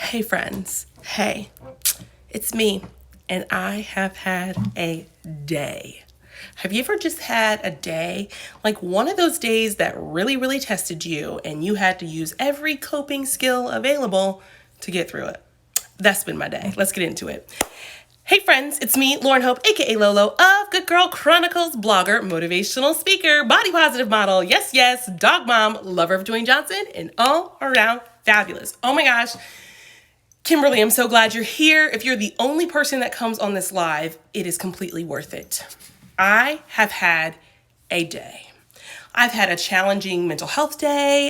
Hey friends, hey, it's me, and I have had a day. Have you ever just had a day, like one of those days that really tested you and you had to use every coping skill available to get through it? That's been my day. Let's get into it. Hey friends, it's me, Lauren Hope, aka Lolo of Good Girl Chronicles, blogger, motivational speaker, body positive model, yes, dog mom, lover of Dwayne Johnson, and all around fabulous. Oh my gosh. Kimberly, I'm so glad you're here. If you're the only person that comes on this live, it is completely worth it. I have had a day. I've had a challenging mental health day.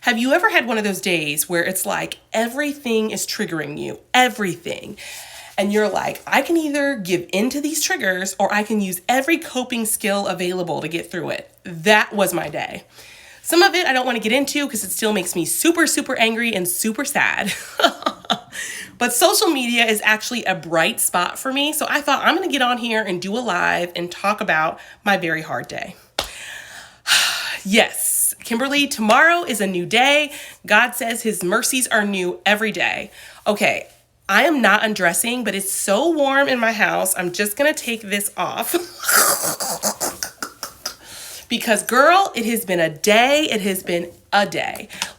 Have you ever had one of those days where it's like everything is triggering you, everything? And you're like, I can either give into these triggers or I can use every coping skill available to get through it. That was my day. Some of it I don't want to get into because it still makes me super angry and super sad. But social media is actually a bright spot for me. So I thought I'm going to get on here and do a live and talk about my very hard day. Yes, Kimberly, tomorrow is a new day. God says his mercies are new every day. Okay, I am not undressing, but it's so warm in my house. I'm just going to take this off. Because girl, it has been a day.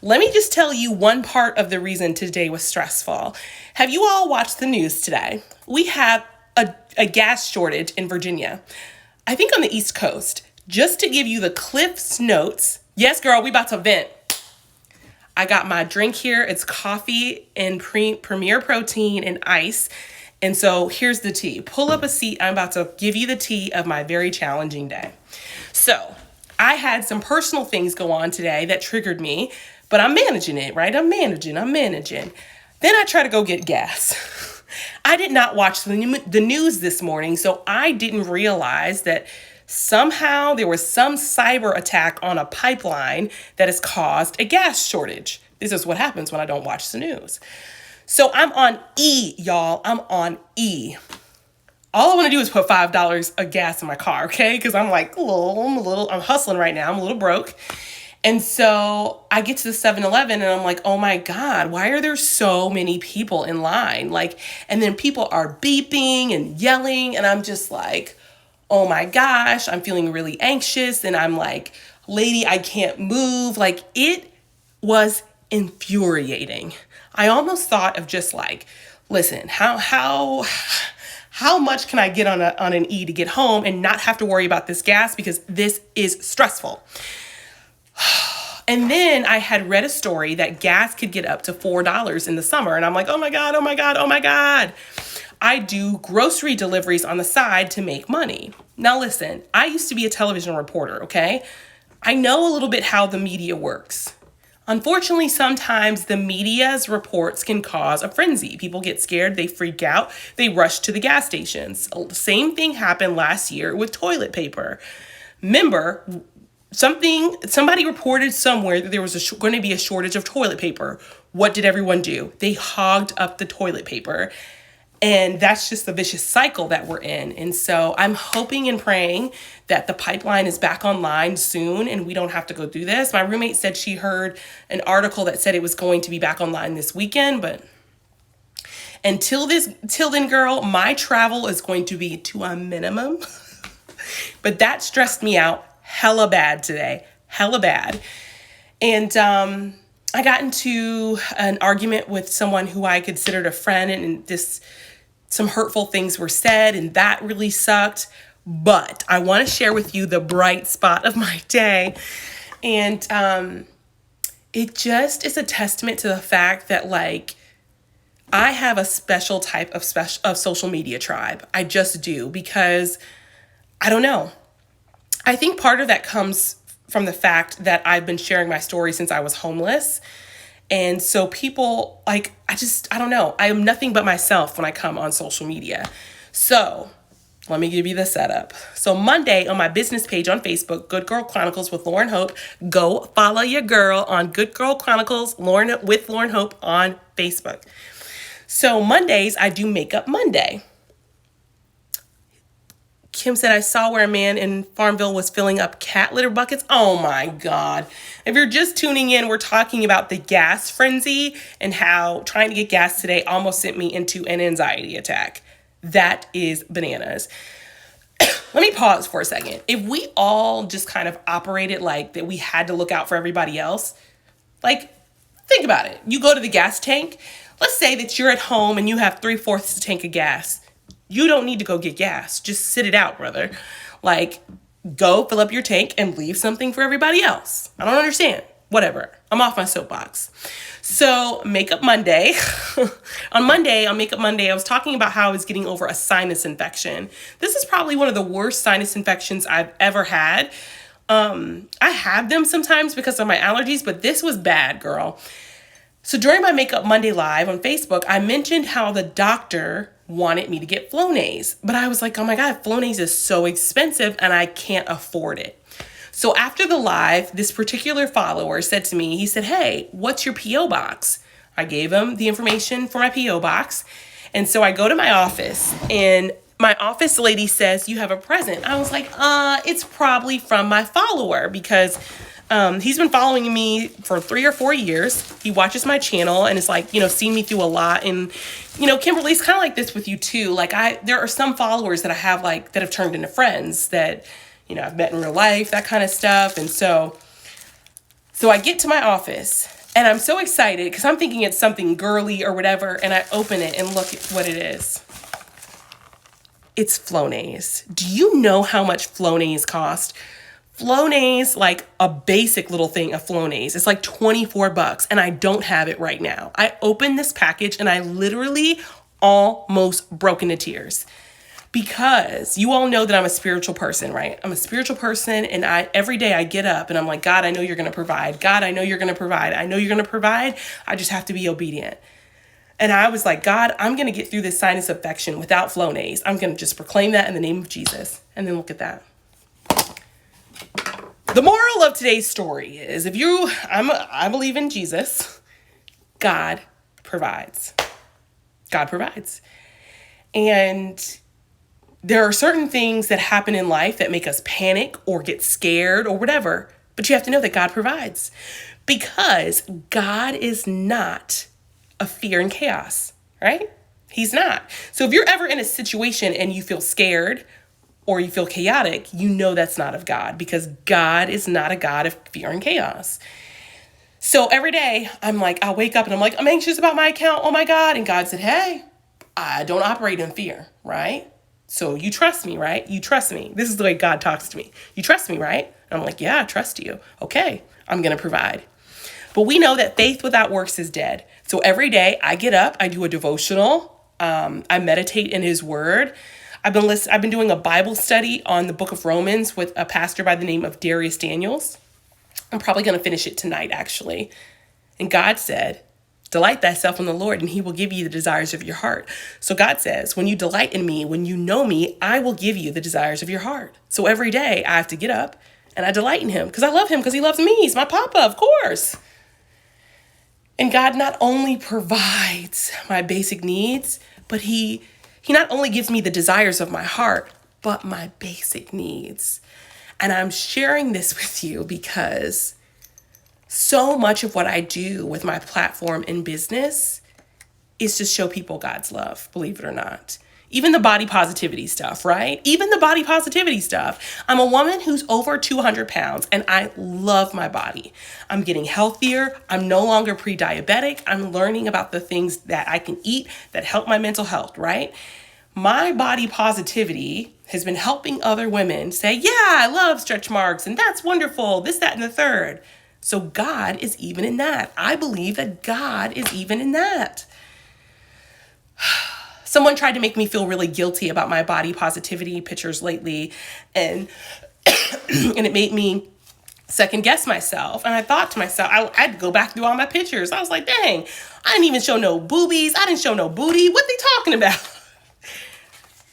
Let me just tell you one part of the reason today was stressful. Have you all watched the news today? We have a gas shortage in Virginia. I think on the East Coast. Just to give you the Cliff's Notes. Yes, girl, we about to vent. I got my drink here. It's coffee and Premier Protein and ice. And so here's the tea. Pull up a seat. I'm about to give you the tea of my very challenging day. So I had some personal things go on today that triggered me, but I'm managing it, right? I'm managing. Then I try to go get gas. I did not watch the news this morning, so I didn't realize that somehow there was some cyber attack on a pipeline that has caused a gas shortage. This is what happens when I don't watch the news. So I'm on E, y'all. I'm on E. All I want to do is put $5 of gas in my car, okay? Because I'm like, I'm hustling right now. I'm a little broke. And so I get to the 7-Eleven and I'm like, oh my God, why are there so many people in line? And then people are beeping and yelling. And I'm just like, oh my gosh, I'm feeling really anxious. And I'm like, lady, I can't move. It was infuriating. I almost thought of just listen, how much can I get on an E to get home and not have to worry about this gas because this is stressful. And then I had read a story that gas could get up to $4 in the summer. And I'm like, oh my God. I do grocery deliveries on the side to make money. Now listen, I used to be a television reporter, okay? I know a little bit how the media works. Unfortunately, sometimes the media's reports can cause a frenzy. People get scared, they freak out, they rush to the gas stations. The same thing happened last year with toilet paper. Remember, somebody reported somewhere that there was going to be a shortage of toilet paper. What did everyone do? They hogged up the toilet paper. And that's just the vicious cycle that we're in. And so I'm hoping and praying that the pipeline is back online soon and we don't have to go through this. My roommate said she heard an article that said it was going to be back online this weekend, but till then, girl, my travel is going to be to a minimum. But that stressed me out hella bad today, And I got into an argument with someone who I considered a friend, and some hurtful things were said, and that really sucked. But I want to share with you the bright spot of my day. And it just is a testament to the fact that I have a special type of social media tribe. I just do, because I don't know. I think part of that comes from the fact that I've been sharing my story since I was homeless. And so people, I don't know. I am nothing but myself when I come on social media. So let me give you the setup. So Monday on my business page on Facebook, Good Girl Chronicles with Lauren Hope, go follow your girl on Good Girl Chronicles with Lauren Hope on Facebook. So Mondays, I do Makeup Monday. Kim said, I saw where a man in Farmville was filling up cat litter buckets. Oh my God. If you're just tuning in, we're talking about the gas frenzy and how trying to get gas today almost sent me into an anxiety attack. That is bananas. Let me pause for a second. If we all just kind of operated like that, we had to look out for everybody else, like, think about it. You go to the gas tank. Let's say that you're at home and you have 3/4 the tank of gas. You don't need to go get gas. Just sit it out, brother. Like, go fill up your tank and leave something for everybody else. I don't understand. Whatever. I'm off my soapbox. So, Makeup Monday. On Monday, on Makeup Monday, I was talking about how I was getting over a sinus infection. This is probably one of the worst sinus infections I've ever had. I have them sometimes because of my allergies, but this was bad, girl. So during my Makeup Monday live on Facebook, I mentioned how the doctor wanted me to get Flonase, but I was like, oh my God, Flonase is so expensive and I can't afford it. So after the live, this particular follower said to me, he said, hey, what's your P.O. box? I gave him the information for my P.O. box. And so I go to my office and my office lady says, you have a present. I was like, it's probably from my follower because he's been following me for 3 or 4 years. He watches my channel and is like, seen me through a lot. And, Kimberly's kind of like this with you too. Like there are some followers that I have that have turned into friends that, I've met in real life, that kind of stuff. And so I get to my office and I'm so excited because I'm thinking it's something girly or whatever. And I open it and look at what it is. It's Flonase. Do you know how much Flonase cost? Flonase, like a basic little thing of Flonase, it's like $24 and I don't have it right now. I opened this package and I literally almost broke into tears because you all know that I'm a spiritual person, right? I'm a spiritual person and every day I get up and I'm like, God, I know you're going to provide. God, I know you're going to provide. I know you're going to provide. I just have to be obedient. And I was like, God, I'm going to get through this sinus infection without Flonase. I'm going to just proclaim that in the name of Jesus. And then look at that. The moral of today's story is I believe in Jesus. God provides. God provides. And there are certain things that happen in life that make us panic or get scared or whatever. But you have to know that God provides because God is not a fear and chaos, right? He's not. So if you're ever in a situation and you feel scared or you feel chaotic, you know that's not of God because God is not a God of fear and chaos. So every day I'll wake up and I'm like, I'm anxious about my account. Oh my God. And God said, hey, I don't operate in fear, right? So you trust me, right? You trust me. This is the way God talks to me. You trust me, right? And I'm like, yeah, I trust you. Okay, I'm going to provide. But we know that faith without works is dead. So every day I get up, I do a devotional. I meditate in his word. I've been doing a Bible study on the book of Romans with a pastor by the name of Darius Daniels. I'm probably going to finish it tonight, actually. And God said, delight thyself in the Lord, and he will give you the desires of your heart. So God says, when you delight in me, when you know me, I will give you the desires of your heart. So every day I have to get up and I delight in him because I love him because he loves me. He's my papa, of course. And God not only provides my basic needs, but he not only gives me the desires of my heart, but my basic needs. And I'm sharing this with you because so much of what I do with my platform in business is to show people God's love, believe it or not. Even the body positivity stuff, right? Even the body positivity stuff. I'm a woman who's over 200 pounds and I love my body. I'm getting healthier. I'm no longer pre-diabetic. I'm learning about the things that I can eat that help my mental health, right? My body positivity has been helping other women say, yeah, I love stretch marks and that's wonderful, this, that, and the third. So God is even in that. I believe that God is even in that. Someone tried to make me feel really guilty about my body positivity pictures lately, and and it made me second guess myself. And I thought to myself, I had to go back through all my pictures. I was like, dang, I didn't even show no boobies. I didn't show no booty. What they talking about?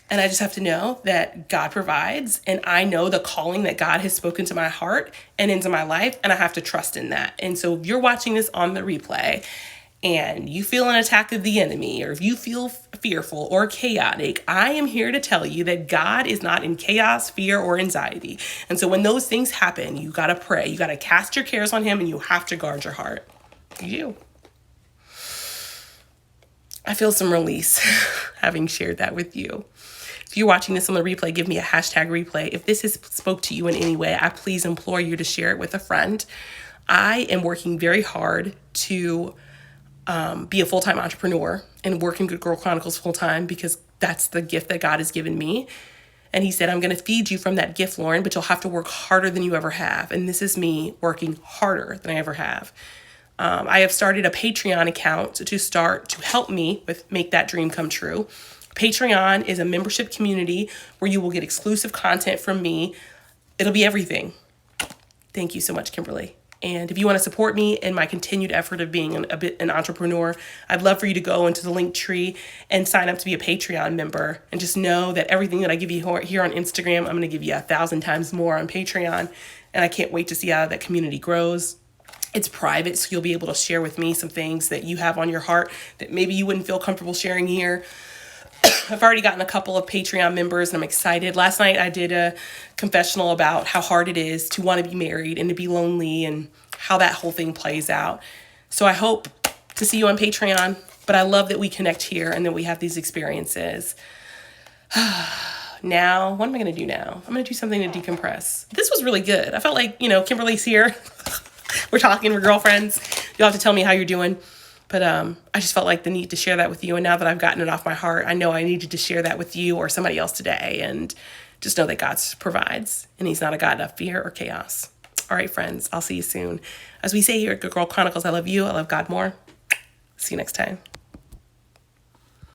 And I just have to know that God provides, and I know the calling that God has spoken to my heart and into my life, and I have to trust in that. And so if you're watching this on the replay and you feel an attack of the enemy, or if you feel fearful or chaotic, I am here to tell you that God is not in chaos, fear, or anxiety. And so when those things happen, you got to pray. You got to cast your cares on him, and you have to guard your heart. You do. I feel some release having shared that with you. If you're watching this on the replay, give me a hashtag replay. If this has spoke to you in any way, I please implore you to share it with a friend. I am working very hard to be a full-time entrepreneur and work in Good Girl Chronicles full-time, because that's the gift that God has given me. And he said, I'm going to feed you from that gift, Lauren, but you'll have to work harder than you ever have. And this is me working harder than I ever have. I have started a Patreon account to help me with make that dream come true. Patreon is a membership community where you will get exclusive content from me. It'll be everything. Thank you so much, Kimberly. And if you want to support me in my continued effort of being an entrepreneur, I'd love for you to go into the link tree and sign up to be a Patreon member. And just know that everything that I give you here on Instagram, I'm going to give you 1,000 times more on Patreon. And I can't wait to see how that community grows. It's private, so you'll be able to share with me some things that you have on your heart that maybe you wouldn't feel comfortable sharing here. I've already gotten a couple of Patreon members, and I'm excited. Last night I did a confessional about how hard it is to want to be married and to be lonely and how that whole thing plays out. So I hope to see you on Patreon, but I love that we connect here and that we have these experiences. Now, what am I going to do now? I'm going to do something to decompress. This was really good. I felt like, Kimberly's here. We're talking, we're girlfriends. You'll have to tell me how you're doing. But I just felt like the need to share that with you. And now that I've gotten it off my heart, I know I needed to share that with you or somebody else today. And just know that God provides. And he's not a God of fear or chaos. All right, friends, I'll see you soon. As we say here at Good Girl Chronicles, I love you. I love God more. See you next time.